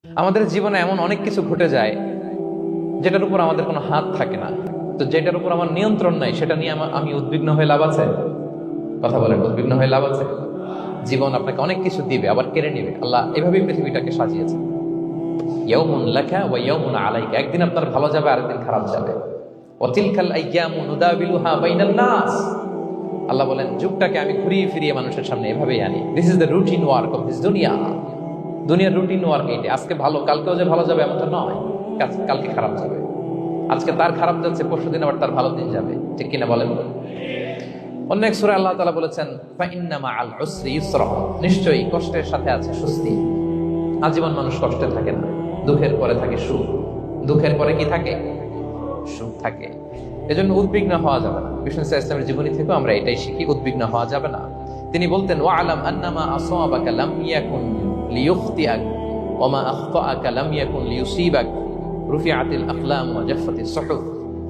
আমাদের জীবনে এমন অনেক কিছু ঘটে যায় যেটার উপর আমাদের কোনো হাত থাকে না। তো যেটার উপর আমার নিয়ন্ত্রণ নাই সেটা নিয়ে আমি উদ্বিগ্ন হয়ে লাভ আছে? কথা বলেন, উদ্বিগ্ন হয়ে লাভ আছে? জীবন আপনাকে অনেক কিছু দিবে, আবার কেড়ে নিবে। আল্লাহ এভাবেই পৃথিবীটাকে সাজিয়েছে। ইয়াউমুন লাকা ওয়া ইয়াউমুন আলাইকা, একদিন আপনার ভালো যাবে, আরেকদিন খারাপ যাবে। ওয়া তিলকাল আইয়ামু নুদাবিলুহা বাইনান নাস, আল্লাহ বলেন যুগটাকে আমি ঘুরিয়ে ফিরিয়ে মানুষের সামনে এভাবেই আনি। This is the routine work of this দুনিয়া। দুনিয়ার রুটিন ওয়ার্ক এইটা। আজকে ভালো, কালকেও যে ভালো যাবে এমনটা নয়, কালকে খারাপ যাবে। আজকে তার খারাপ যাচ্ছে, পরশুদিন আবার তার ভালো দিন যাবে, ঠিক কিনা বলেন? অন্য এক সূরায় আল্লাহ তাআলা বলেছেন ফাইন্না মাআল উসরি ইউসরা, নিশ্চয়ই কষ্টের সাথে আছে স্বস্তি। আজীবন মানুষ কষ্টে থাকে না, দুঃখের পরে থাকে সুখ, দুঃখের পরে কি থাকে? সুখ থাকে। এজন্য উদ্বিগ্ন হওয়া যাবে না। বিষ্ণু ইসলামের জীবনী থেকেও আমরা এটাই শিখি, উদ্বিগ্ন হওয়া যাবে না। তিনি বলতেন ওয়ালাম আন্নামা আসাবাকা লাম ইয়াকুন লিয়ুখতিআক ওয়া মা আখতাআকা লাম ইয়াকুন লিয়ুসিবাক রুফিআতিল আকলাম ওয়া জাফফাতিস সুহুফ।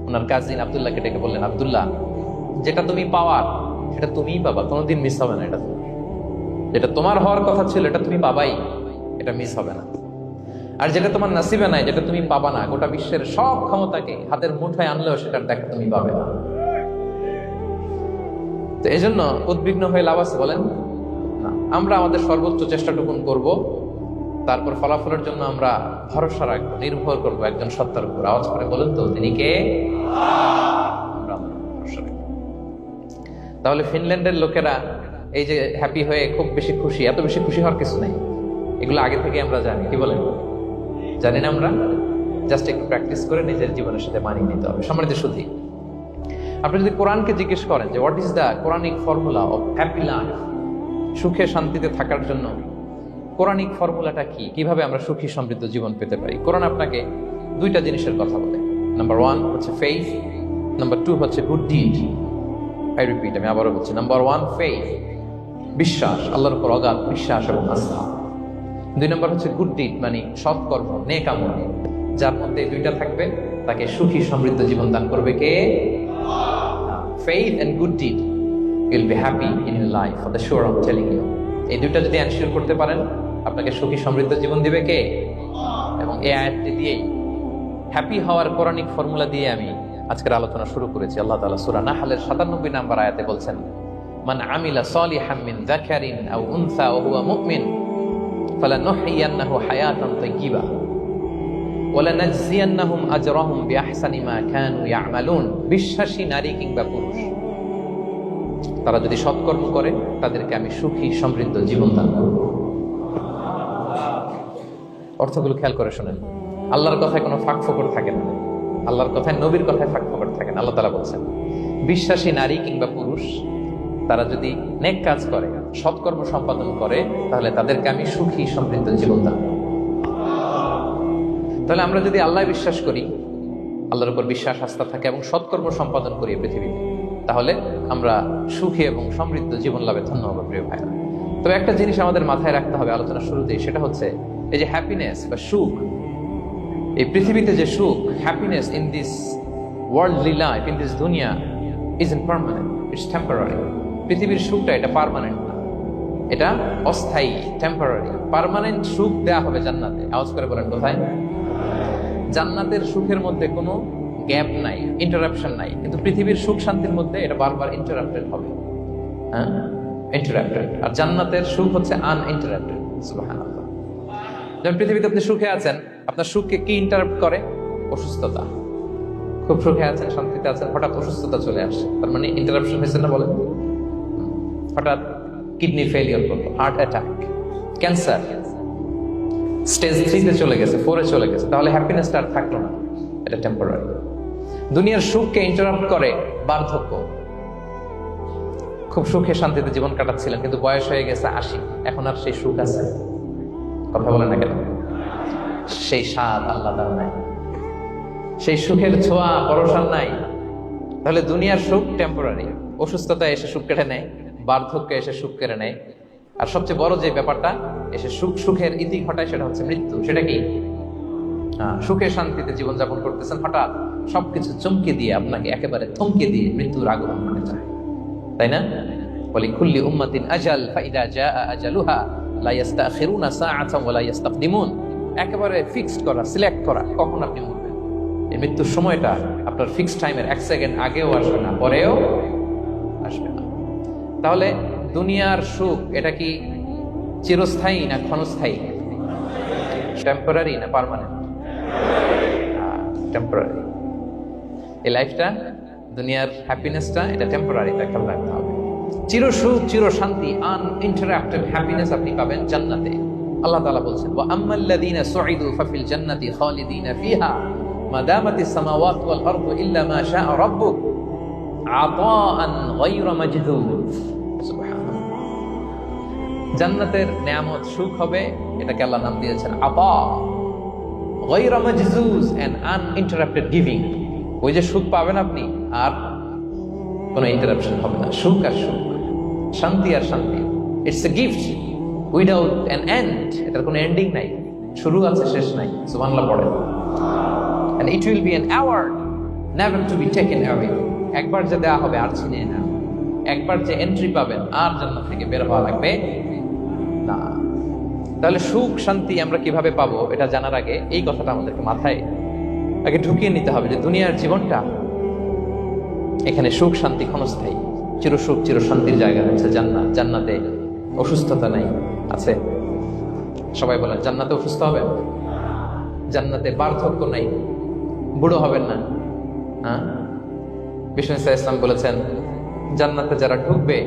ওনার কাজিন আব্দুল্লাহকে ডেকে বললেন, আব্দুল্লাহ, যেটা তুমি পাওয়ার সেটা তুমিই পাবা, কোনোদিন মিস হবে না। এটা যেটা তোমার হওয়ার কথা ছিল এটা তুমি পাবাই, এটা মিস হবে না। আর যেটা তোমার নসিবে নাই, যেটা তুমি পাবা না, গোটা বিশ্বের সব ক্ষমতাকে হাতের মুঠোয় আনলেও সেটার দেখা তুমি পাবে না। তো এই জন্য উদ্বিগ্ন হয়ে লাভ আছে বলেন না। আমরা আমাদের সর্বোচ্চ চেষ্টাটুকুন করব, তারপর ফলাফলের জন্য আমরা ভরসা রাখবো, নির্ভর করবো একজন সত্তার উপর। আওয়াজ করে বলেন তো, তিনি কে? আমরা ভরসা রাখবো। তাহলে ফিনল্যান্ডের লোকেরা এই যে হ্যাপি হয়ে খুব বেশি খুশি, এত বেশি খুশি হওয়ার কিছু নেই। এগুলো আগে থেকে আমরা জানি, কি বলেন? জানি না আমরা? জাস্ট একটু প্র্যাকটিস করে নিজের জীবনের সাথে মানিয়ে নিতে হবে। সম্মানিত সুধী, আপনি যদি কোরআনকে জিজ্ঞেস করেন যে what is the Quranic formula of happy life, সুখে শান্তিতে থাকার জন্য কোরআনিক ফর্মুলাটা কি, কিভাবে আমরা সুখী সমৃদ্ধ জীবন পেতে পারি, কোরআন আপনাকে দুইটা জিনিসের কথা বলে। নাম্বার 1 হচ্ছে ফেইথ, নাম্বার 2 হচ্ছে গুড ডিড। আই রিপিট, আমি আবারও বলছি, নাম্বার 1 ফেইথ, বিশ্বাস, আল্লাহর উপর অগাধ বিশ্বাস এবং আস্থা। 2 নম্বর হচ্ছে গুড ডিড, মানে সৎকর্ম, নেক আমল। যার মধ্যে দুইটা থাকবে তাকে সুখী সমৃদ্ধ জীবন দান করবে কে? Faith and good deed, you will be happy in your life, for the sure I am telling you. এই দুইটা যদি এনশিওর করতে পারেন, আপনাকে সুখী সমৃদ্ধ জীবন দিবে কে? এবং এই আয়াতটি দিয়েই, হ্যাপি হওয়ার কোরআনিক ফর্মুলা দিয়ে আমি আজকের আলোচনা শুরু করেছি। আল্লাহ তাআলা সূরা নাহলের 97 নম্বর আয়াতে বলছেন, মান আমিলা সালিহাম মিন যাকারিন আও উনসা ওয়া হুয়া মুমিন ফালানুহইয়ান্নাহু হায়াতান তাইয়্যিবা ওয়া লানাজজিয়ান্নাহুম আজরাহুম বিআহসানি মা কানু ইয়ামালুন। বিশ্বাসী নারী কিংবা পুরুষ, তারা যদি সৎকর্ম করে তাদেরকে আমি সুখী সমৃদ্ধ জীবন দান করব। অর্থগুলো খেয়াল করে শুনেন। আল্লাহর কথায় কোনো ফাঁক ফোকর থাকে না, আল্লাহর কথায়, নবীর কথায় ফাঁক ফোকর থাকে না। আল্লাহ তাআলা বলছেন বিশ্বাসী নারী কিংবা পুরুষ তারা যদি নেক কাজ করে, সৎকর্ম সম্পাদন করে, তাহলে তাদেরকে আমি সুখী সমৃদ্ধ জীবন দান করব। তাহলে আমরা যদি আল্লাহ বিশ্বাস করি, আল্লাহর উপর বিশ্বাস আস্থা থাকে এবং সৎকর্ম সম্পাদন করি পৃথিবীতে, তাহলে আমরা সুখী এবং সমৃদ্ধ জীবন লাভে ধন্য হবো প্রিয় ভাইরা। তবে একটা জিনিস আমাদের মাথায় রাখতে হবে আলোচনা শুরুতেই, সেটা হচ্ছে এই যে হ্যাপিনেস বা সুখ, এই পৃথিবীতে যে সুখ, happiness in this worldly life, in this দুনিয়া ইজন্ট পার্মানেন্ট, ইটস টেম্পোরারি। পৃথিবীর সুখটা এটা পার্মানেন্ট না, এটা অস্থায়ী, টেম্পোরারি। পার্মানেন্ট সুখ দেয়া হবে জান্নাতে। আওয়াজ করে বলেন কোথায়? জান্নাতের সুখের মধ্যে কোনো গ্যাপ নাই, ইন্টারাপশন নাই। কিন্তু পৃথিবীর সুখ শান্তির মধ্যে এটা বারবার ইন্টারাপ্টেড হবে, হ্যাঁ, ইন্টারাপ্টেড। আর জান্নাতের সুখ হচ্ছে আনইন্টারাপ্টেড। সুবহানাল্লাহ। যেমন পৃথিবীতে আপনি সুখে আছেন, আপনার সুখকে কি ইন্টারাপ্ট করে? অসুস্থতা। খুব সুখে আছেন, শান্তিতে আছেন, হঠাৎ অসুস্থতা চলে আসে, তার মানে ইন্টারাপশন হয়েছে না? বলেন, হঠাৎ কিডনি ফেলিয়ার করলো, হার্ট অ্যাটাক, ক্যান্সার, স্টেজ 3-তে চলে গেছে, 4-এ চলে গেছে, তাহলে হ্যাপিনেসটা আর থাকলো না, এটা টেম্পোরারি। দুনিয়ার সুখকে ইন্টারাপ্ট করে বার্ধক্য। খুব সুখে শান্তিতে জীবন কাটাচ্ছিলেন, কিন্তু বয়স হয়ে গেছে 80, এখন আর সেই সুখ আছে? কথা বলেন না কেন? সেই স্বাদ আল্লাহ তার নাই, সেই সুখের ছোঁয়া পরশান নাই। তাহলে দুনিয়ার সুখ টেম্পোরারি, অসুস্থতা এসে সুখ কেটে নেয়, বার্ধক্য এসে সুখ কেড়ে নেয়, আর সবচেয়ে বড় যে ব্যাপারটা এসে সুখের ইতি ঘটায়, সেটা হচ্ছে মৃত্যু। সেটা কি? সুখে শান্তিতে জীবনযাপন করতেছেন, হঠাৎ সবকিছু চমকে দিয়ে, আপনাকে একেবারে থমকে দিয়ে মৃত্যুর আগমন ঘটে যায়, তাই না? বলি কুল্লি উম্মাতিন আজাল ফাইদা জাআ আজালুহা লা ইস্তাখিরুনা সাআতান ওয়া লা ইস্তাকদিমুন। একেবারে ফিক্সড করা, সিলেক্ট করা কখন আপনি মরবেন। এই মৃত্যুর সময়টা আপনার ফিক্সড টাইমের 1 সেকেন্ড আগেও আসবে না, পরেও আসবে না। তাহলে দুনিয়ার সুখ এটা কি চিরস্থায়ী না ক্ষণস্থায়ী? টেম্পোরারি না পার্মানেন্ট? টেম্পোরারি। এই লাইফটা, দুনিয়ার হ্যাপিনেসটা, এটা টেম্পোরারি, এটা খেয়াল রাখতে হবে। চির সুখ, চির শান্তি, আনইন্টারাপ্টেড হ্যাপিনেস আপনি পাবেন জান্নাতে। আল্লাহ তাআলা বলছেন, ওয়া আম্মাল্লাযীনা সুইদু ফাফিল জান্নাতি খালিদিনা ফিহা মা দামাতিস সামাওয়াতু ওয়াল আরদু ইল্লা মা শাআ রাব্বুক আতাআন গায়রা মাজদুদ। সুবহানাল্লাহ। জান্নাতের নিয়ামত সুখ হবে, এটাকে আল্লাহ নাম দিয়েছেন আতা, গায়রা মাজজুজ, এন্ড আনইন্টারাপ্টেড গিভিং। ওই যে সুখ পাবেন আপনি, আর কোনো ইন্টারাপশন হবে না। সুখ আর সুখ, শান্তি আর শান্তি। It's a gift without an end. এটার কোনো এন্ডিং নাই, শুরু আছে শেষ নাই। সুবহানাল্লাহ পড়েন। And it will be an award never to be taken away. একবার যে দেওয়া হবে আর ছিনিয়ে না। একবার যে এন্ট্রি পাবেন আর জান্নাত থেকে বের হওয়া লাগবে না। তাহলে সুখ শান্তি আমরা কিভাবে পাবো এটা জানার আগে এই কথাটা আমাদেরকে মাথায় আগে ঢুকিয়ে নিতে হবে যে দুনিয়ার জীবনটা, এখানে সুখ শান্তি ক্ষণস্থায়ী। চির সুখ চির শান্তির জায়গা হচ্ছে জান্নাত। জান্নাতে অসুস্থতা নাই, আছে? সবাই বলেন জান্নাতে অসুস্থ হবেন? জান্নাতে বার্ধক্য নাই, বুড়ো হবেন না। হ্যাঁ, বিষ্ণু ইসলাম বলেছেন জান্নাতে যারা ঢুকবে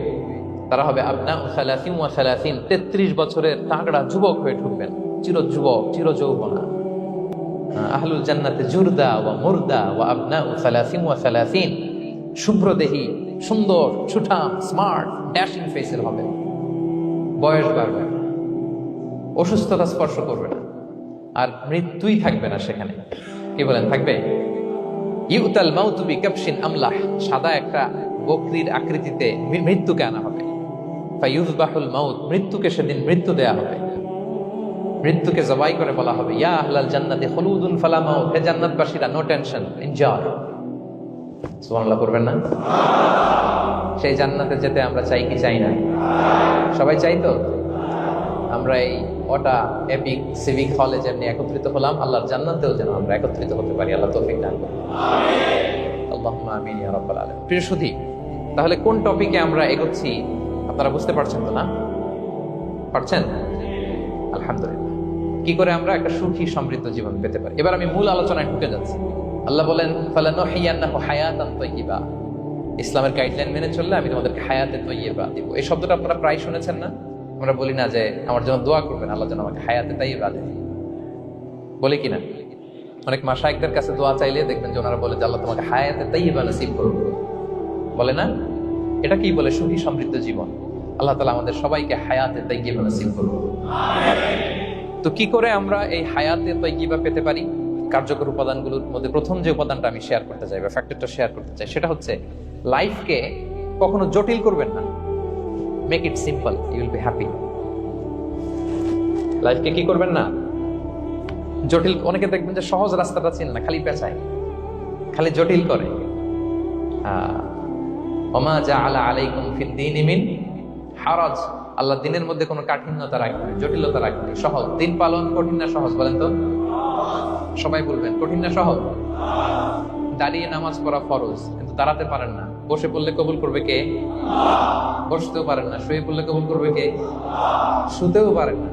তারা হবে আবনা সালাসিন ওয়া সালাসিন, 33 বছরের তাগড়া যুবক হয়ে ঢুকবেন, চির যুবক, চির যৌবনা। আহলুল জান্নাতে জুরদা ওয়া মুরদা ওয়া আবনা সালাসিন ওয়া সালাসিন, শুভ্রদেহী, সুন্দর, সুঠাম, স্মার্ট, ড্যাশিং ফেসের হবে। বয়স বাড়বে, অসুস্থতা স্পর্শ করবে না, আর মৃত্যুই থাকবে না সেখানে। কি বলেন, থাকবে? ইউতাল মাউতু বিকাবশিন আমলাহ, সাদা একটা বকরির আকৃতিতে মৃত্যুকে আনা হবে। ফায়ুযবাহুল মাউত, মৃত্যুকে সেদিন মৃত্যু দেয়া হবে। মৃত্যুকে জবাই করে বলা হবে, ইয়া আহলাল জান্নাতি খুলুদুন ফালা মাউত, হে জান্নাতবাসীরা, নো টেনশন, এনজয়। সুবহানাল্লাহ করবেন না? সেই জান্নাতে যেতে আমরা চাই কি চাই না? সবাই চাই তো? আমরা এই ওটা এপিক সিভিক হলে যেমনি একত্রিত হলাম, আল্লাহর জান্নাতেও যেন আমরা একত্রিত হতে পারি। আল্লাহ তৌফিক দান করুন। আল্লাহুম্মা আমিন ইয়া রাব্বাল আলামিন। প্রিয় সুধী, তাহলে কোন টপিকে আমরা এগোচ্ছি আপনারা বুঝতে পারছেন তো না? পারছেন? আলহামদুলিল্লাহ। কি করে আমরা একটা সুখী সমৃদ্ধ জীবন পেতে পারি? এবার আমি মূল আলোচনায় ঢুকে যাচ্ছি। আল্লাহ বলেন, ফালানুহিয়ান্নাহু হায়াতান তাইয়্যিবা, ইসলামের গাইডলাইন মেনে চললে আমি তোমাদেরকে হায়াতে তাইয়্যিবা দিব। এই শব্দটা আপনারা প্রায় শুনেছেন না? আমরা বলি না যে আমার জন্য দোয়া করবেন, আল্লাহ যেন আমাকে হায়াতে তাইয়্যিবা দেয়, বলি কিনা? অনেক মাশায়েখদের কাছে দোয়া চাইলে দেখবেন যে ওনারা বলে যে আল্লাহ তোমাকে হায়াতে তাইয়্যিবা নসিব করুন, বলে না? এটা কি বলে? সুখী সমৃদ্ধ জীবন। আল্লাহ তাআলা আমাদের সবাইকে হায়াতে তাইয়্যিবা নসিব করুন। তো কি করে আমরা এই হায়াতে তাইয়্যিবা পেতে পারি? কার্যকর উপাদানগুলোর মধ্যে প্রথম যে উপাদানটা আমি শেয়ার করতে চাই বা ফ্যাক্টরটা শেয়ার করতে চাই, সেটা হচ্ছে লাইফকে কখনো জটিল করবেন না। Make it simple, you will be happy. লাইফকে কি করবেন না? জটিল। অনেকে দেখবেন যে সহজ রাস্তাটা চেন না, খালি পেঁচায়, খালি জটিল করে। ওমা জাআলা আলাইকুম ফিদ-দীনি মিন হারাজ, আল্লাহ দিনের মধ্যে কোনো কাঠিন্যতা রাখেনি, জটিলতা রাখেনি। সহজ। দিন পালন কঠিন না সহজ? বলেন তো, সবাই বলবেন কঠিন না সহজ? দাঁড়িয়ে নামাজ পড়া ফরজ, কিন্তু দাঁড়াতে পারেন না। বসে পড়লে কবুল করবে কে? বসতেও পারেন না। শুয়ে পড়লে কবুল করবে কে? শুতেও পারেন না।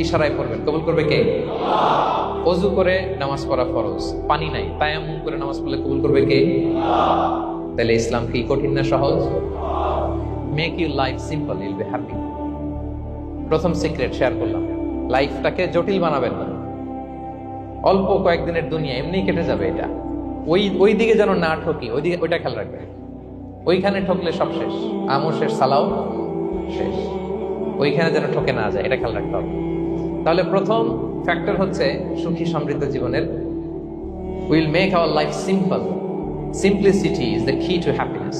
ইশারায় পড়বেন, কবুল করবে কে? ওযু করে নামাজ পড়া ফরজ, পানি নাই, তায়াম্মুম করে নামাজ পড়লে কবুল করবে কে? তাহলে ইসলাম কি কঠিন না সহজ? Make your life simple, Yule be happy. প্রথম সিক্রেট শেয়ার করলাম, লাইফটাকে জটিল বানাবেন না। অল্প কয়েকদিনের দুনিয়া, এমনি কেটে যাবে। এটা ওই দিকে যেন না ঠকি, ওইটা খেয়াল রাখবে। ওইখানে ঠকলে সব শেষ, আমও শেষ, সালাও শেষ। ওইখানে যেন ঠকে না যায়, এটা খেয়াল রাখতে হবে। তাহলে প্রথম ফ্যাক্টর হচ্ছে সুখী সমৃদ্ধ জীবনের, will make our life simple. Simplicity is the কি টু হ্যাপিনেস।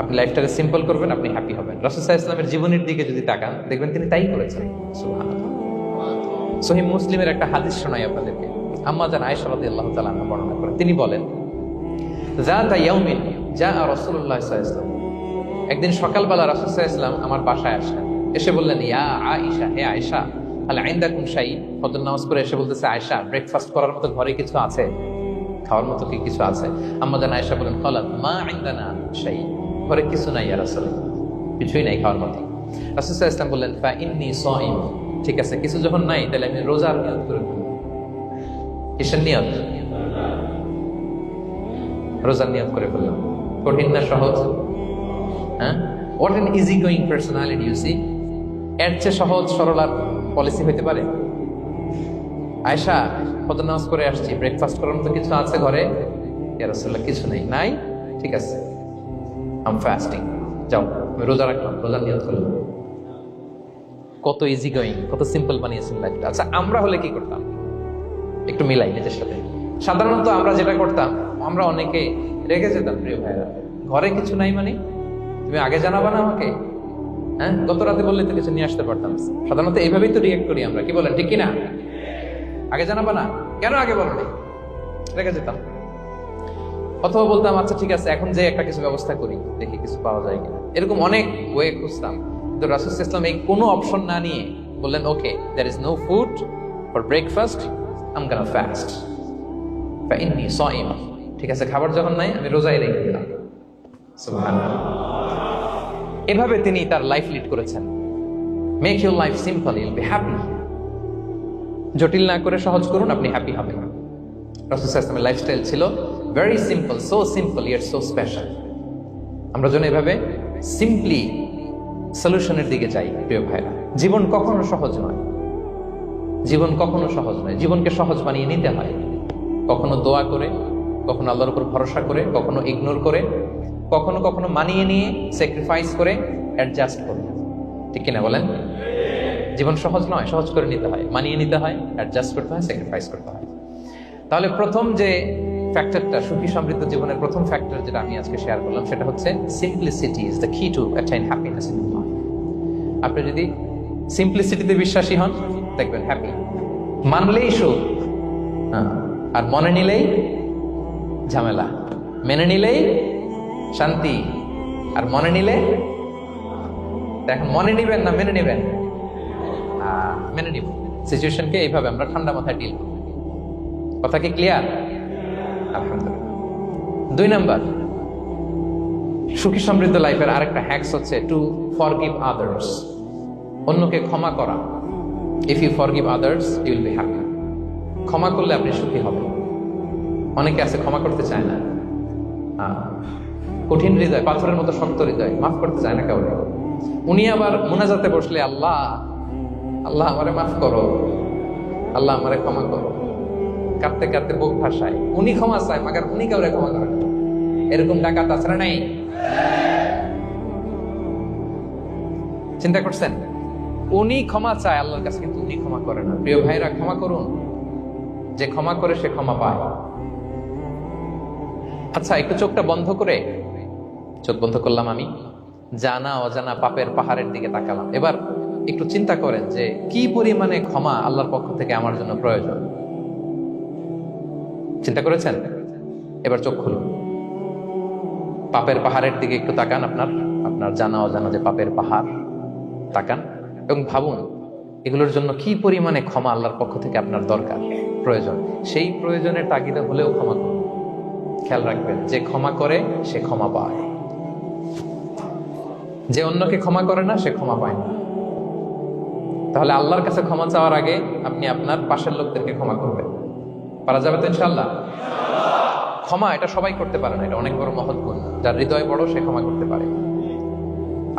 আপনি লাইফটাকে সিম্পল করবেন, আপনি হ্যাপি হবেন। রাসূল সাল্লাল্লাহু আলাইহি ওয়াসাল্লামের জীবনের দিকে যদি তাকান, দেখবেন তিনি তাই করেছেন। সুবহানাল্লাহ। সহিহ মুসলিমের একটা হাদিস শোনাই আপনাদেরকে। আম্মা জান আয়েশা রাদিয়াল্লাহু তাআলা আনহা বর্ণনা করেন, তিনি বলেন, যাতা ইয়াউমিন জাআ রাসূলুল্লাহ সাল্লাল্লাহু আলাইহি ওয়াসাল্লাম, একদিন সকালবেলা রাসূল সাল্লাল্লাহু আলাইহি ওয়াসাল্লাম আমার বাসায় আসলেন। এসে বললেন, ইয়া আয়েশা, হে আয়েশা, আলা ইনদাকুম শাই, ফজর নামাজ পড়ে এসে বলতেছে, আয়েশা ব্রেকফাস্ট করার মতো ঘরে কিছু আছে, খাওয়ার মতো কি কিছু আছে? আম্মা জান আয়েশা বলেন, ক্বালাত মা ইনদানা শাই, ঘরে কিছু নাই ইয়া রাসূলুল্লাহ, কিছুই নাই খাওয়ার মতো। রাসূল সাল্লাল্লাহু আলাইহি ওয়াসাল্লাম বললেন, ফা ইন্নী সাইম, ঠিক আছে কিছু যখন নাই তাহলে আমি রোজার নিয়ত করে ফেলব। কিসের নিয়ত? রোজার নিয়ত করে ফেললাম। কঠিন না সহজ? হ্যাঁ, what an easy going personality you see. এর চেয়ে সহজ সরল আর পলিসি হইতে পারে? আয়েশা ফজর নামাজ করে আসছি, ব্রেকফাস্ট করার মতো কিছু আছে ঘরে? ইয়া রাসূলুল্লাহ কিছু নেই। নাই, ঠিক আছে আই এম ফাস্টিং, যাও আমি রোজা রাখলাম, রোজার নিয়ত করলাম। কত ইজি গোয়িং, কত সিম্পল বানিয়েছেন লাইফটা। আচ্ছা আমরা হলে কি করতাম? একটু মিলাই নিজের সাথে। সাধারণত আমরা যেটা করতাম, আমরা অনেকে রেগে যেতাম। প্রিয় ভাইরা, ঘরে কিছু নাই মানে তুমি আগে জানাবা না আমাকে? হ্যাঁ, গত রাতে বললে তো কিছু নিয়ে আসতে পারতাম। সাধারণত এইভাবেই তো রিয়েক্ট করি আমরা, কি বলেন ঠিক কিনা? আগে জানাবা না, কেন আগে বলো না? রেগে যেতাম। অথবা বলতাম, আচ্ছা ঠিক আছে এখন যে একটা কিছু ব্যবস্থা করি, দেখি কিছু পাওয়া যায় কিনা। এরকম অনেক ওয়ে খুঁজতাম, কিন্তু রাসূল সাল্লাল্লাহু আলাইহি ওয়াসাল্লাম এই কোনো অপশন না নিয়ে বললেন, okay there is no food for breakfast, I am gonna fast, ফা ইন্নী সাইম, ঠিক আছে খাবার যখন নাই আমি রোজাই রেখে দিলাম। সুবহানাল্লাহ। এভাবে তিনি তার লাইফ লিড করেছেন। Make your life simple, Yule be happy. জটিল না করে সহজ করুন, আপনি হ্যাপি হবেন। রাসূল সাল্লাল্লাহু আলাইহি ওয়াসাল্লামের লাইফস্টাইল ছিল very simple, so simple yet so special. আমরা যেন এভাবে সিম্পলি সলিউশনের দিকে যাই। প্রিয় ভাইরা, জীবন কখনো সহজ নয়, জীবন কখনো সহজ নয়। জীবনকে সহজ বানিয়ে নিতে হয়, কখনো দোয়া করে, কখনো আল্লাহর উপর ভরসা করে, কখনো ইগনোর করে, কখনো কখনো মানিয়ে নিয়ে স্যাক্রিফাইস করে, অ্যাডজাস্ট করে। ঠিক কিনা বলেন? জীবন সহজ নয়, সহজ করে নিতে হয়, মানিয়ে নিতে হয়, অ্যাডজাস্ট করতে হয়, স্যাক্রিফাইস করতে হয়। তাহলে প্রথম যে ফ্যাক্টরটা, সুখী সমৃদ্ধ জীবনের প্রথম ফ্যাক্টর যেটা আমি আজকে শেয়ার করলাম, সেটা হচ্ছে সিম্পলিসিটি ইজ দ্য কি টু অ্যাটাইন হ্যাপিনেস ইন লাইফ। আপনি যদি সিম্পলিসিটিতে বিশ্বাসী হন, দেখবেন হ্যাপি। মানলেই সুখ, আর মনে নিলেই ঝামেলা। মেনে নিলেই শান্তি, আর মনে নিলে, এখন মনে নিবেন না মেনে নিবেন? মেনে নিব। সিচুয়েশনকে এইভাবে আমরা ঠান্ডা মাথায় ডিল করব। কথা কি ক্লিয়ার? আলহামদুলিল্লাহ। 2 নাম্বার, সুখী সমৃদ্ধ লাইফের আরেকটা হ্যাকস হচ্ছে টু ফরগিভ আদার্স। অন্যকে ক্ষমা করা। If you forgive others you will be happy. ক্ষমা করলে আপনি সুখী হবেন। অনেকে আছে ক্ষমা করতে চায় না, কঠিন হৃদয়, পাথরের মতো শক্ত হৃদয়, মাফ করতে চায় না কাউকে। উনি আবার মুনাজাতে বসলে, আল্লাহ আল্লাহ আমারে মাফ করো, আল্লাহ আমারে ক্ষমা করো, কাঁদতে কাঁদতে বুক ভাসায়। উনি ক্ষমা চায়, মাগার উনি কাউরে ক্ষমা করেন। এরকম ডাকাত আছে না নাই? চিন্তা করছেন? উনি ক্ষমা চায় আল্লাহর কাছে, কিন্তু উনি ক্ষমা করে না। প্রিয় ভাইরা, ক্ষমা করুন। যে ক্ষমা করে সে ক্ষমা পায়। আচ্ছা, একটু চোখটা বন্ধ করে, চোখ বন্ধ করলাম আমি, জানা অজানা পাপের পাহাড়ের দিকে তাকালাম। এবার একটু চিন্তা করেন যে কি পরিমাণে ক্ষমা আল্লাহর পক্ষ থেকে আমার জন্য প্রয়োজন। চিন্তা করেছেন? এবার চোখ খুলুন, পাপের পাহাড়ের দিকে একটু তাকান। আপনার জানা অজানা যে পাপের পাহাড়, তাকান এবং ভাবুন এগুলোর জন্য কি পরিমাণে ক্ষমা আল্লাহর পক্ষ থেকে আপনার দরকার, প্রয়োজন। সেই প্রয়োজনের তাগিদে হলেও ক্ষমা করুন। খেয়াল রাখবেন, যে ক্ষমা করে সে ক্ষমা পায়, যে অন্যকে ক্ষমা করে না সে ক্ষমা পায় না। তাহলে আল্লাহর কাছে ক্ষমা চাওয়ার আগে আপনি আপনার পাশের লোকদেরকে ক্ষমা করবেন। পারা যাবে তো ইনশাআল্লাহ? ক্ষমা এটা সবাই করতে পারে না, এটা অনেক বড় মহৎ গুণ। যার হৃদয় বড় সে ক্ষমা করতে পারে।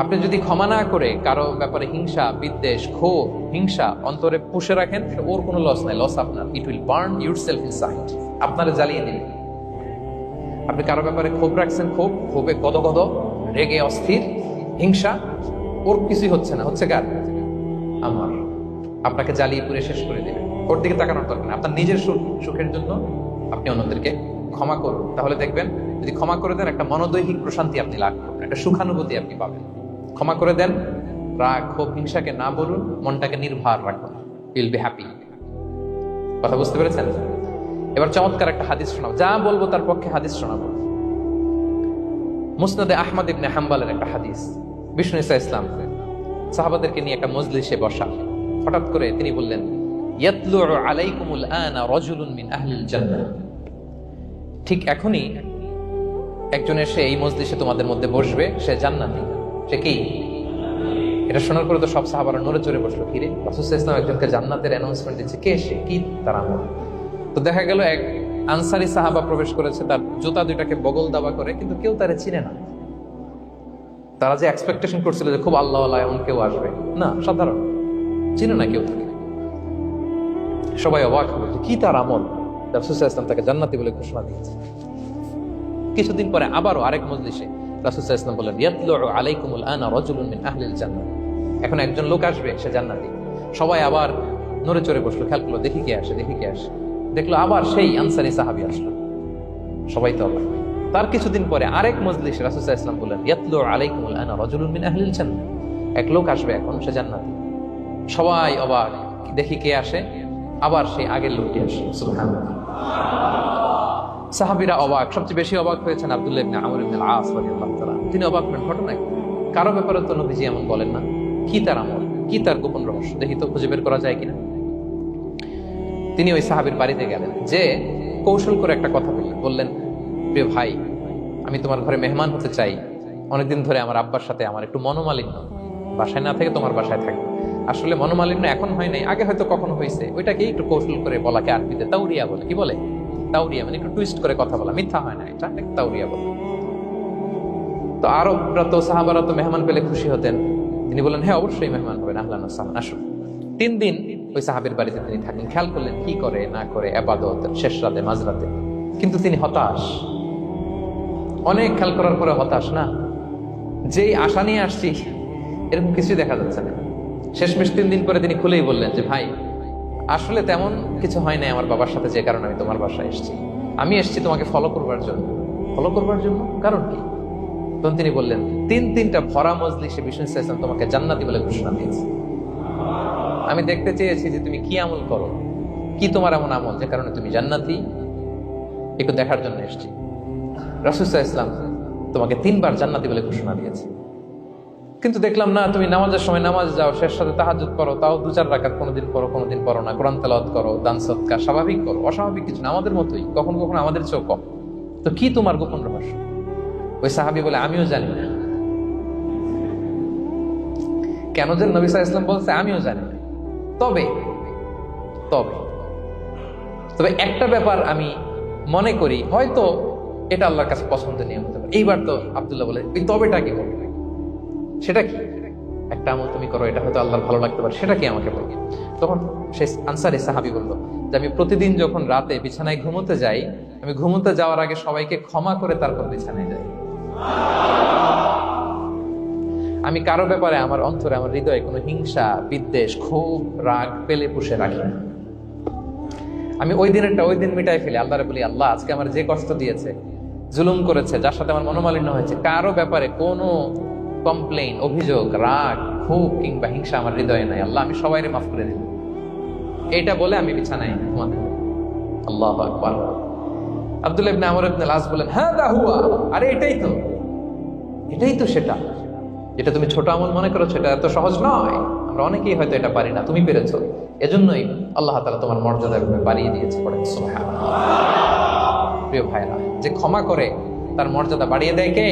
আপনি যদি ক্ষমা না করে কারো ব্যাপারে হিংসা, বিদ্বেষ, ক্ষোভ, হিংসা অন্তরে পুষে রাখেন, এটা ওর কোনো লস নাই, লস আপনার। It will burn yourself inside, আপনারে জ্বালিয়ে দিবে। আপনি কারো ব্যাপারে ক্ষোভ রাখছেন, ক্ষোভে গদগদ, রেগে অস্থির, হিংসা, ওর কিছুই হচ্ছে না, হচ্ছে কার? আমার। আপনাকে জ্বালিয়ে পুড়ে শেষ করে দেবে। ওর দিকে তাকানোর দরকার নেই। আপনার নিজের সুখের জন্য আপনি অন্যদেরকে ক্ষমা করুন। তাহলে দেখবেন, যদি ক্ষমা করে দেন, একটা মনোদৈহিক প্রশান্তি আপনি লাভ করবেন, একটা সুখানুভূতি আপনি পাবেন। ক্ষমা করে দেন, রাগ, ক্ষোভ, হিংসাকে না বলুন, মনটাকে নির্ভর রাখুন, ইউ উইল বি হ্যাপি। কথা বুঝতে পেরেছেন? এবার চমৎকার একটা হাদিস শোনাবো, যা বলবো তার পক্ষে হাদিস শোনাবো। মুসনাদে আহমদ ইবনে হাম্বলের একটা হাদিস। বিষ্ণু ঈসা ইসলাম সাহাবাদেরকে নিয়ে একটা মজলিসে বসা, হঠাৎ করে তিনি বললেন, ইয়াতলুউ আলাইকুমুল আনা রাজুলুন মিন আহলিল জান্নাহ। ঠিক এখনই একজন এসে এই মজলিসে তোমাদের মধ্যে বসবে, সে জান্নাতি। সে কি? এটা শোনার পরে তো সব সাহাবারা নড়ে চড়ে বসলো। কিরে, রাসূল সাল্লাল্লাহু আলাইহি ওয়াসাল্লাম একজনকে জান্নাতের অ্যানাউন্সমেন্ট দিচ্ছে, কে সে, কি তার আমল? তো দেখা গেল এক আনসারী সাহাবা প্রবেশ করেছে, তার জুতা দুইটাকে বগল দাবা করে, কিন্তু কেউ তারে চিনে না। তারা যে এক্সপেকটেশন করছিল যে খুব আল্লাহওয়ালা এমন কেউ আসবে, না, সাধারণ, চিনে না কেউ তাকে। সবাই অবাক হলো, কি তার আমল? রাসূল সাল্লাল্লাহু আলাইহি ওয়াসাল্লাম তাকে জান্নাতি বলে ঘোষণা দিয়েছে। কিছুদিন পরে আবারও আরেক মজলিসে রাসূল সাল্লাল্লাহু আলাইহি ওয়াসাল্লাম বললেন, ইয়াতলুউ আলাইকুমুল আনা রাজুলুন মিন আহলিল জান্নাহ। এখন একজন লোক আসবে, সে জান্নাতি। সবাই আবার নড়ে চড়ে বসলো, খেয়াল করলো, দেখি কে আসে, দেখি কে আসে। দেখলো আবার সেই আনসারী সাহাবী আসলো। সবাই তো অবাক। তার কিছুদিন পরে আরেক মজলিসে রাসূল সাল্লাল্লাহু আলাইহি ওয়াসাল্লাম বললেন, ইয়াতলুউ আলাইকুমুল আনা রাজুলুন মিন আহলিল জান্নাহ। এক লোক আসবে এখন, সে জান্নাতি। সবাই অবাক, দেখি কে আসে, আবার সেই আগের লোকটি আসে। সুবহানাল্লাহ। সাহাবীরা অবাক, সবচেয়ে বেশি অবাক হয়েছেন আব্দুল্লাহ ইবনে আমর ইবনে আল-আস রাদিয়াল্লাহু তাআলা। তিনি অবাক হলেন, ঘটনা কি? কারো ব্যাপারে তো নবীজি এমন বলেন না, কি তার আমল, কি তার গোপন রহস্য, দেখি তো খুঁজে বের করা যায় কিনা। তিনি ওই সাহাবীর বাড়িতে গেলেন, যে কৌশল করে একটা কথা বললেন, প্রিয় ভাই, আমি তোমার ঘরে মেহমান হতে চাই। অনেকদিন ধরে আমার আব্বার সাথে আমার একটু মনোমালিন্য, বাসায় না থেকে তোমার বাসায় থাকবে। আসলে মনোমালিন্য এখন হয় নাই, আগে হয়তো কখনো হয়েছে। ওইটাকে একটু কৌশল করে বলাকে আরবিতে তাউরিয়া বলে। কি বলে? তাউরিয়া, মানে একটু টুইস্ট করে কথা বলা, মিথ্যা হয় না, এটা তাউরিয়া বলে। তো আরবরা তো, সাহাবারা তো মেহমান পেলে খুশি হতেন। তিনি বললেন, হ্যাঁ অবশ্যই মেহমান হবেন, আহলান ওয়া সাহলান, আসুন। 3 দিন ওই সাহাবীর বাড়িতে তিনি থাকেন। খেয়াল করলেন কি করে না করে, ইবাদত, শেষ রাতে, মাঝরাতে। কিন্তু তিনি হতাশ, অনেক খেয়াল করার পরে হতাশ। না, যেই আশা নিয়ে আসছি এরকম কিছুই দেখা যাচ্ছে না। শেষমেশ 3 দিন পরে তিনি খুলেই বললেন যে, ভাই আসলে তেমন কিছু হয় নাই আমার বাবার সাথে, যে কারণে আমি তোমার বাসায় এসেছি। আমি এসেছি তোমাকে ফলো করবার জন্য। ফলো করবার জন্য? কারণ কি? তখন তিনি বললেন, 3টা ভরা মজলিসে বিষ্ণু সাল্লাল্লাহু আলাইহি ওয়াসাল্লাম তোমাকে জান্নাতি বলে ঘোষণা দিয়েছে। আমি দেখতে চেয়েছি যে তুমি কি আমল করো, কি তোমার এমন আমল যে কারণে তুমি জান্নাতি, একটু দেখার জন্য এসেছি। রাসূল সাল্লাল্লাহু আলাইহি ওয়াসাল্লাম তোমাকে 3বার জান্নাতি বলে ঘোষণা দিয়েছে, কিন্তু দেখলাম না, তুমি নামাজের সময় নামাজ যাও, শেষ সাথে তাহাজ্জুদ করো, তাও 2-4 রাকাত, কোনোদিন করো কোনোদিন করো না, কোরআন তেলাওয়াত করো, দান সদকা স্বাভাবিক করো, অস্বাভাবিক কিছু না, আমাদের মতোই, কখনো কখনো আমাদের চেয়েও কম। তো কি তোমার গোপন রহস্য? ওই সাহাবী বলে, আমিও জানি না। কেন যে নবী সাল্লাল্লাহু আলাইহি ওয়াসাল্লাম বলছে আমিও জানি না। তবে তবে তবে একটা ব্যাপার আমি মনে করি, হয়তো এটা আল্লাহর কাছে পছন্দের নিয়ম হতে পারে। এইবার তো আব্দুল্লাহ বলে, ওই তবেটা কি বলবে? সেটা কি? একটা আমল তুমি করো, এটা হয়তো আল্লাহর ভালো লাগতে পারে, সেটা কি আমাকে বলবে? তখন সেই আনসারী সাহাবী বলল যে, আমি প্রতিদিন যখন রাতে বিছানায় ঘুমোতে যাই, আমি ঘুমোতে যাওয়ার আগে সবাইকে ক্ষমা করে তারপর বিছানায় যাই। আমি কারো ব্যাপারে আমার অন্তরে, আমার হৃদয়ে কোনো হিংসা, বিদ্বেষ, ক্ষোভ, রাগ পেলে পুষে রাখি না। আমি ওই দিনেরটা ওই দিন মিটাই ফেলি। আল্লাহরে বলি, আল্লাহ আজকে আমার যে কষ্ট দিয়েছে, জুলুম করেছে, যার সাথে আমার মনোমালিন্য হয়েছে, কারো ব্যাপারে কোনো কমপ্লেইন, অভিযোগ, রাগ, ক্ষোভ কিংবা হিংসা আমার হৃদয়ে নাই। আল্লাহ আমি সবাইরে মাফ করে দিব। এইটা বলে আমি বিছানায় ঘুমাতে। আল্লাহু আকবার। আব্দুল্লাহ ইবনে আমর ইবনে আল-আস বলেন, হাদা হুয়া, আরে এটাই তো সেটা, যেটা তুমি ছোট আমল মনে করছো, এটা এত সহজ নয়। আমরা অনেকেই হয়তো এটা পারি না, তুমি পেরেছো। এজন্যই আল্লাহ তাআলা তোমার মর্যাদা বাড়িয়ে দিয়েছে। পড়েন সুবহানাল্লাহ। প্রিয় ভাইরা, যে ক্ষমা করে তার মর্যাদা বাড়িয়ে দেয় কে?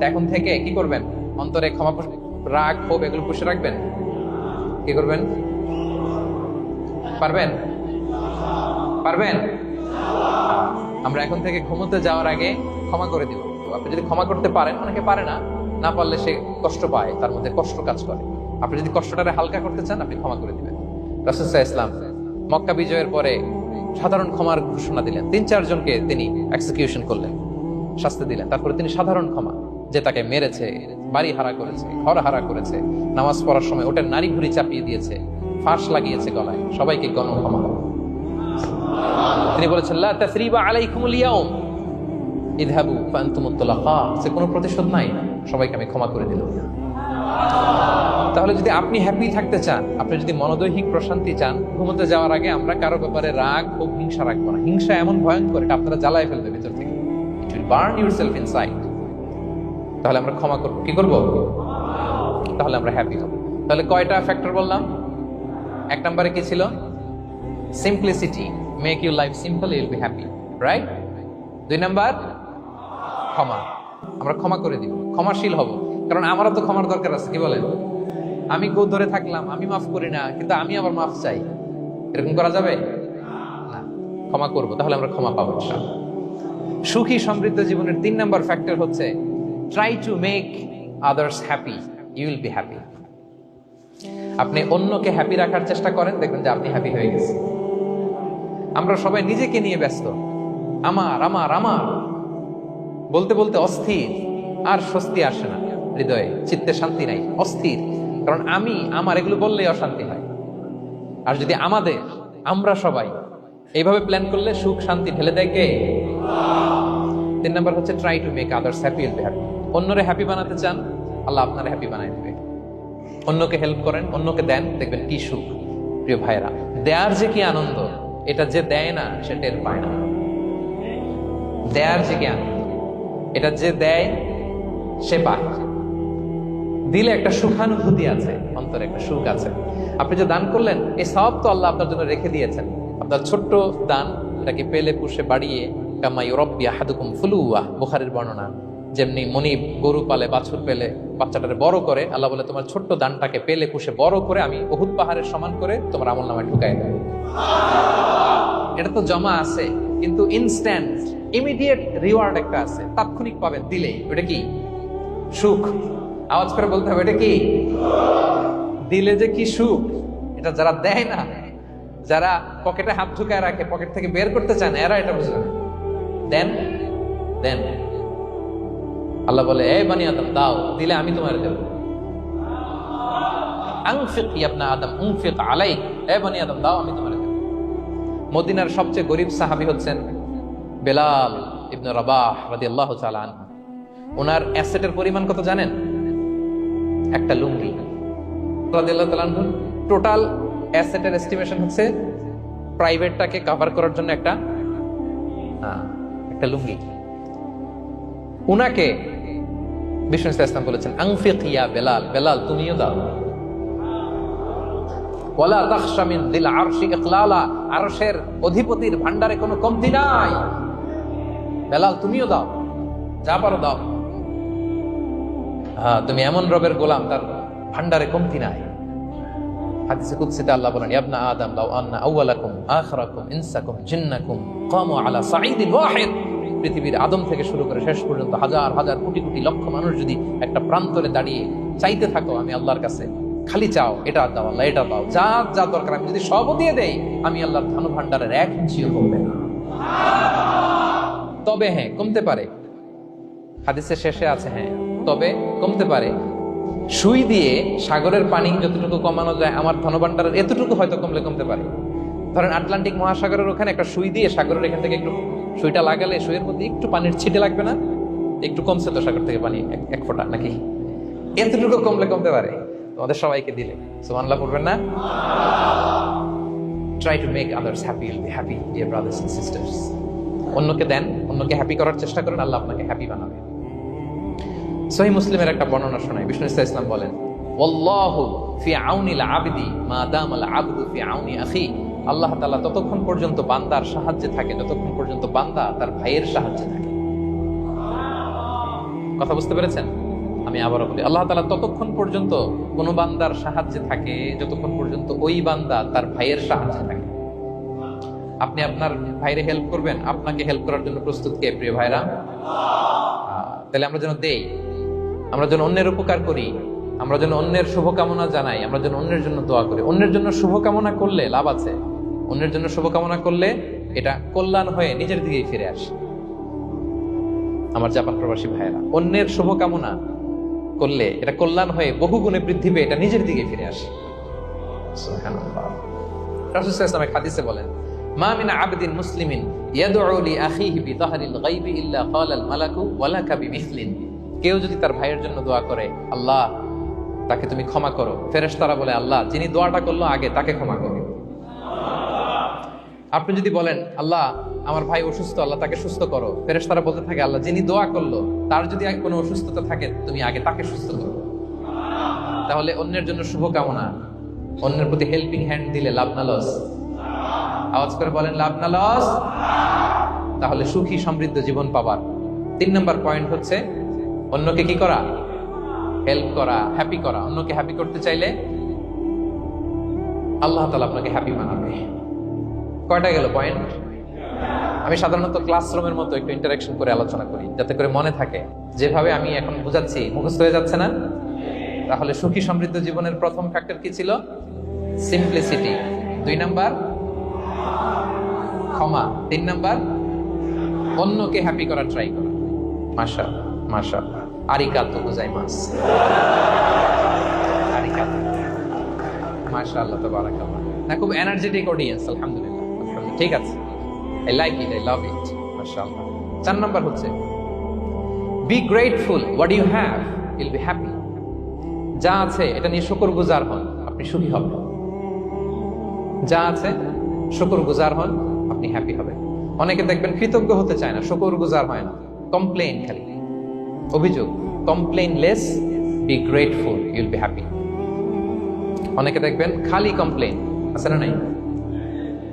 এখন থেকে কি করবেন? অন্তরে ক্ষমা, রাগ, ক্ষোভ এগুলো পুষে রাখবেন। কি করবেন? পারবেন? আমরা এখন থেকে ঘুমোতে যাওয়ার আগে ক্ষমা করে দিব। আপনি যদি ক্ষমা করতে পারেন, অনেকে পারে না, না পারলে সে কষ্ট পায়, তার মধ্যে কষ্ট কাজ করে। আপনি যদি কষ্টটারে হালকা করতে চান, আপনি ক্ষমা করে দিবেন। রাসূল সাল্লাল্লাহু আলাইহি ওয়াসাল্লাম মক্কা বিজয়ের পরে সাধারণ ক্ষমার ঘোষণা দিলেন। 3-4 জনকে তিনি এক্সিকিউশন করলেন, শাস্তি দিলেন। তারপরে তিনি সাধারণ ক্ষমা, যে তাকে মেরেছে, বাড়ি হারা করেছে, ঘর হারা করেছে, নামাজ পড়ার সময় ওটার নারী ঘুরি চাপিয়ে দিয়েছে, ফাঁস লাগিয়েছে গলায়, সবাইকে গণ ক্ষমা। তিনি বলেছেন, লা তাসরিবা আলাইকুমুল ইয়াউম ইযহাবু ফাআনতুমুত তুলাকা, যে কোনো প্রতিশোধ নাই, সবাইকে আমি ক্ষমা করে দিলাম। তাহলে যদি আপনি হ্যাপি থাকতে চান, আপনি যদি মনোদৈহিক প্রশান্তি চান, ঘুমোতে যাওয়ার আগে আমরা কারো ব্যাপারে রাগ ও হিংসা রাখবো না। হিংসা এমন ভয়ঙ্কর, এটা আপনারা জ্বালায় ফেলবে ভিতর থেকে। It will burn yourself inside. তাহলে আমরা ক্ষমা করবো। কি করবো? তাহলে আমরা হ্যাপি হব। তাহলে কয়টা ফ্যাক্টর বললাম? এক নম্বরে কি ছিল? Simplicity, make your life simple, you will be happy, right? 2 number ক্ষমা, আমরা ক্ষমা করে দিব, ক্ষমাশীল হব, কারণ আমারও তো ক্ষমার দরকার আছে, কি বলেন? আমি গো ধরে থাকলাম, আমি মাফ করি না, কিন্তু আমি আবার মাফ চাই, এরকম করা যাবে না। ক্ষমা করব, তাহলে আমরা ক্ষমা পাবো ইনশাআল্লাহ। সুখী সমৃদ্ধ জীবনের 3 নাম্বার ফ্যাক্টর হচ্ছে try to make others happy, you will be happy. আপনি অন্যকে হ্যাপি রাখার চেষ্টা করেন, দেখবেন যে আপনি হ্যাপি হয়ে গেছেন। আমরা সবাই নিজেকে নিয়ে ব্যস্ত, আমার আমার আমার বলতে বলতে অস্থির, আর স্বস্তি আসে না হৃদয়ে, চিত্তে শান্তি নাই, অস্থির, কারণ আমি আমার এগুলো বললেই অশান্তি হয়। আর যদি আমাদের, আমরা সবাই এইভাবে প্ল্যান করলে সুখ শান্তি ঢেলে দেয় কে? 3 নাম্বার হচ্ছে try to make others happy, will be happy. অন্যরে হ্যাপি বানাতে চান, আল্লাহ আপনারে হ্যাপি বানাই দেবে। অন্যকে হেল্প করেন, অন্যকে দেন, দেখবেন কি সুখ। প্রিয় ভাইরা, দেয়ার যে কি আনন্দ, এটা যে দেয় না সে টের পায় না। দেয়ার যে কি আনন্দ, এটা যে দেয় সে পায়। দিলে একটা সুখানুভূতি আছে, অন্তরে একটা সুখ আছে। আপনি যে দান করলেন, এই সব তো আল্লাহ আপনার জন্য রেখে দিয়েছেন। আপনার ছোট্ট দান, এটাকে পেলে পুষে বাড়িয়ে, কামা ইউরাব্বি আহাদুকুম ফুলুওয়া, বুখারীর বর্ণনা, যেমনি মনিব গরু পালে, বাছুর পেলে বাচ্চাটারে বড় করে, আল্লাহ বলে তোমার ছোট্ট দানটাকে পেলে পুষে বড় করে আমি উহুদ পাহাড়ের সমান করে তোমার আমলনামায় ঢুকাই দেব। এটা তো জমা আছে, কিন্তু ইনস্ট্যান্ট ইমিডিয়েট রিওয়ার্ড একটা আছে, তাৎক্ষণিক পাবেন দিলেই। ওটা কি? সুখ। আওয়াজ করে বলতে হবে, এটা কি? দিলে যে কি সুখ, এটা যারা দেয় না, যারা পকেটে হাত ঢুকায় রাখে, পকেট থেকে বের করতে চান, এরা এটা বুঝবে না। দেন দেন, আল্লাহ বলে এ বানি আদম দাও, দিলে আমি তোমার দেব। আনফিক ইয়া আদম উনফিক আলাইক, এ বানি আদম দাও, আমি তোমার দেব। মদিনার সবচেয়ে গরিব সাহাবী হচ্ছেন বেলাল ইবনে রাবাহ রাদিয়াল্লাহু তাআলা আনহু। ওনার অ্যাসেটের পরিমাণ কত জানেন? একটা লুঙ্গি। রাদিয়াল্লাহু তাআলা আনহু টোটাল অ্যাসেটের এস্টিমেশন হচ্ছে প্রাইভেটটাকে কভার করার জন্য একটা লুঙ্গি। উনাকে বিষ্ণু ইসলাম বলেছেন আনফিক ইয়া বেলাল, বেলাল তুমিও দাও। ওয়ালা তাখশা মিন যিল আরশি ইকলালা, আরশের অধিপতির ভান্ডারে কোনো কমতি নাই, বেলাল তুমিও দাও, যা পারো দাও। তুমি এমন রবের গোলাম, তার ভান্ডারে কমতি নাই। হাদিসে কুদসিতে আল্লাহ বলেন ইবনা আদম লাউ আন্না আউওয়ালাকুম আখিরাকুম ইনসাকুম জিন্নাকুম কামু আলা সাঈদিন ওয়াহিদ, পৃথিবীর আদম থেকে শুরু করে শেষ পর্যন্ত হাজার হাজার কোটি কোটি লক্ষ মানুষ যদি একটা প্রান্তরে দাঁড়িয়ে চাইতে থাকো আমি আল্লাহর কাছে, খালি চাও এটা দাও আল্লাহ, এটা দাও, যা যা দরকার আমি যদি সব দিয়ে দেই, আমি আল্লাহর ধন ভান্ডারের 1 ইঞ্চিও কমবে না। তবে হ্যাঁ, কমতে পারে। হাদিসের শেষে আছে হ্যাঁ, তবে কমতে পারে। সুই দিয়ে সাগরের পানি যতটুকু কমানো যায়, আমার ধনভাণ্ডারের এতটুকু হয়তো কমতে পারে। ধরেন আটলান্টিক মহাসাগরের ওখানে একটা সুই দিয়ে সাগরের এখান থেকে একটু সুইটা লাগালে সুইয়ের মধ্যে একটু পানির ছিটে লাগবে না? একটু কমছে তো সাগর থেকে পানি, 1 ফোঁটা নাকি? এতটুকু কমতে পারে তোমাদের সবাইকে দিলে। সুবহানাল্লাহ পড়বেন না? Try to make others happy, will be happy dear brothers and sisters. অন্যকে দেন, অন্যকে হ্যাপি করার চেষ্টা করেন, আল্লাহ আপনাকে হ্যাপি বানাবে। সহিহ মুসলিমের একটা বর্ণনা শোনায়, বিষ্ণু ইসলাম বলেন ওয়াল্লাহু ফি আউনিল আবদি মা দামাল আবদু ফি আউনি আখি, আল্লাহ তাআলা ততক্ষণ পর্যন্ত বান্দার সাহায্যে থাকে যতক্ষণ পর্যন্ত বান্দা তার ভাইয়ের সাহায্যে থাকে। কথা বুঝতে পেরেছেন? আমি আবারও বলি, আল্লাহ তাআলা ততক্ষণ পর্যন্ত কোন বান্দার সাহায্যে থাকে যতক্ষণ পর্যন্ত ওই বান্দা তার ভাইয়ের সাহায্যে থাকে। আপনি আপনার ভাইরে হেল্প করবেন, আপনাকে হেল্প করার জন্য প্রস্তুত কে প্রিয় ভাইরা? তাহলে আমরা যেন দেই, আমরা যেন অন্যের উপকার করি, আমরা যেন অন্যের শুভকামনা জানাই, আমরা যেন অন্যের জন্য দোয়া করি। অন্যের জন্য শুভকামনা করলে লাভ আছে, অন্যের জন্য শুভকামনা করলে এটা কল্যাণ হয়ে নিজের দিকেই ফিরে আসে। আমার জাপান প্রবাসী ভাইয়েরা, অন্যের শুভকামনা করলে এটা কল্যাণ হয়ে বহু গুণে বৃদ্ধি পেয়ে এটা নিজের দিকে ফিরে আসে। সুবহানাল্লাহ। রাসূল সাল্লাল্লাহু আলাইহি ওয়াসাল্লাম হাদিসে বলেন মা মিন আবদিন মুসলিমিন ইয়াদউ লি আখিহি বিযাহরিল গায়বি ইল্লা ক্বালাল মালাকু ওয়ালাকা বিমিসলিন, কেউ যদি তার ভাইয়ের জন্য দোয়া করে আল্লাহ তাকে তুমি ক্ষমা করো, ফেরেশতারা বলে আল্লাহ যিনি দোয়াটা করলো আগে তাকে ক্ষমা করো। আপনি যদি বলেন আল্লাহ আমার ভাই অসুস্থ, আল্লাহ তাকে সুস্থ করো, ফেরেশতারা বলতে থাকে আল্লাহ যিনি দোয়া করলো তার যদি কোনো অসুস্থতা থাকে তুমি আগে তাকে সুস্থ করো। তাহলে অন্যের জন্য শুভকামনা অন্যের প্রতি হেল্পিং হ্যান্ড দিলে লাভ না লস? আওয়াজ করে বলেন লাভ না লস? তাহলে সুখী সমৃদ্ধ জীবন পাবার 3 নম্বর পয়েন্ট হচ্ছে অন্যকে কি করা? হেল্প করা, হ্যাপি করা। অন্যকে হ্যাপি করতে চাইলে আল্লাহ তাআলা আপনাকে হ্যাপি বানাবে। কয়টা গেল পয়েন্ট? আমি সাধারণত ক্লাসরুমের মতো একটু ইন্টারাকশন করে আলোচনা করি, যাতে করে মনে থাকে। যেভাবে আমি এখন বুঝাচ্ছি মুখস্থ হয়ে যাচ্ছে না? তাহলে সুখী সমৃদ্ধ জীবনের প্রথম ফ্যাক্টর কি ছিল? সিম্পলিসিটি। 2 নাম্বার ক্ষমা। 3 নাম্বার অন্যকে হ্যাপি করার ট্রাই করা। মাশাআল্লাহ মাশাআল্লাহ, আরিগাতো গোজাইমাস। আরিগাতো, মাশাআল্লাহ, তাবারাকাল্লাহ। না, খুব এনার্জেটিক অডিয়েন্স, আলহামদুলিল্লাহ আলহামদুলিল্লাহ, ঠিক আছে। I like it, I love it, মাশাআল্লাহ। 4 নাম্বার হচ্ছে be grateful what you have, you'll be happy. যা আছে এটা নিয়ে শুকরগুজার হন, আপনি সুখী হবেন। যা আছে শুকরগুজার হন, আপনি হ্যাপি হবেন। অনেকে দেখবেন কৃতজ্ঞ হতে চায় না, শুকরগুজার হয় না, কমপ্লেইন, খালি অভিযোগ। Complain less, be grateful, Yule be happy. অনেকে দেখবেন খালি কমপ্লেইন, আছে না নাই?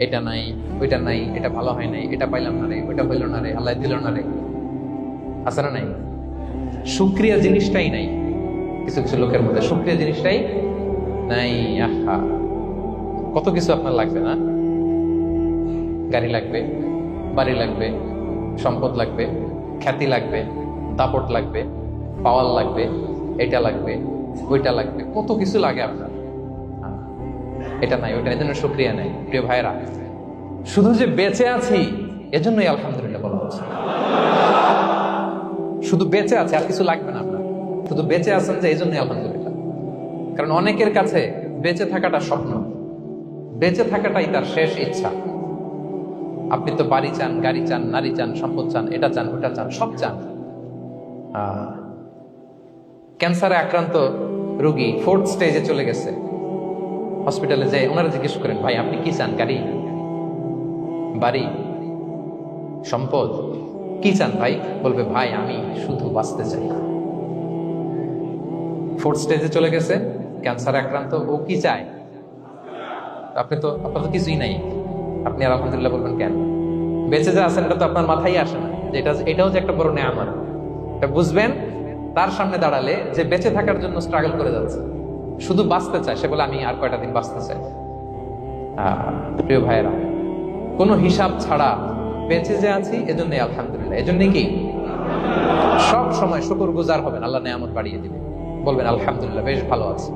এটা নাই, ওইটা নাই, এটা ভালো হয় নাই, এটা পাইলাম না রে, ওইটা হইল না রে, আল্লাহ দিল না রে, আছে না নাই? শুকরিয়া জিনিসটাই নাই কিছু কিছু লোকের মধ্যে, শুকরিয়া জিনিসটাই নাই। আহা, কত কিছু আপনার লাগবে না? গাড়ি লাগবে, বাড়ি লাগবে, সম্পদ লাগবে, খ্যাতি লাগবে, দাপট লাগবে, পাওয়ার লাগবে, এটা লাগবে, ওইটা লাগবে, কত কিছু লাগে আপনার। এটা নাই, ওইটা, এজন্য শুকরিয়া নাই। প্রিয় ভাইরা, শুধু যে বেঁচে আছি এজন্যই আলহামদুলিল্লাহ বলা হচ্ছে। শুধু বেঁচে আছে, আর কিছু লাগবে না আপনার। শুধু বেঁচে আছেন যে, এই জন্যই আলহামদুলিল্লাহ। কারণ অনেকের কাছে বেঁচে থাকাটা স্বপ্ন, বেঁচে থাকাটাই তার শেষ ইচ্ছা। আপনি তো বাড়ি চান, গাড়ি চান, নারী চান, সম্পদ চান, এটা চান, ওটা চান, সব চান। ক্যান্সারে আক্রান্ত রোগী 4th স্টেজে চলে গেছে, হসপিটালে যায়, ওনারা জিজ্ঞেস করেন, ভাই আপনি কি চান? গাড়ি, বাড়ি, সম্পদ, কি চান ভাই? বলবে, ভাই আমি শুধু বাঁচতে চাই। 4th স্টেজে চলে গেছে, ক্যান্সারে আক্রান্ত, ও কি চায়? আপনার তো কিছুই নাই, আপনি আর আলহামদুলিল্লাহ বলবেন কেন? বেঁচে যা আছেন এটা তো আপনার মাথায় আসে না, যে এটাও যে একটা বড় নেয়ামত। এটা বুঝবেন তার সামনে দাঁড়ালে, যে বেঁচে থাকার জন্য স্ট্রাগল করে যাচ্ছে, শুধু বাঁচতে চায়, সে বলে আমি আর কয়টা দিন বাঁচতে চাই। প্রিয় ভাইয়েরা, কোনো হিসাব ছাড়া বেঁচে যে আছি এজন্যই আলহামদুলিল্লাহ। এজন্যই কি সব সময় শুকরগুজার হবেন, আল্লাহ নেয়ামত বাড়িয়ে দিবে, বলবেন আলহামদুলিল্লাহ বেশ ভালো আছে।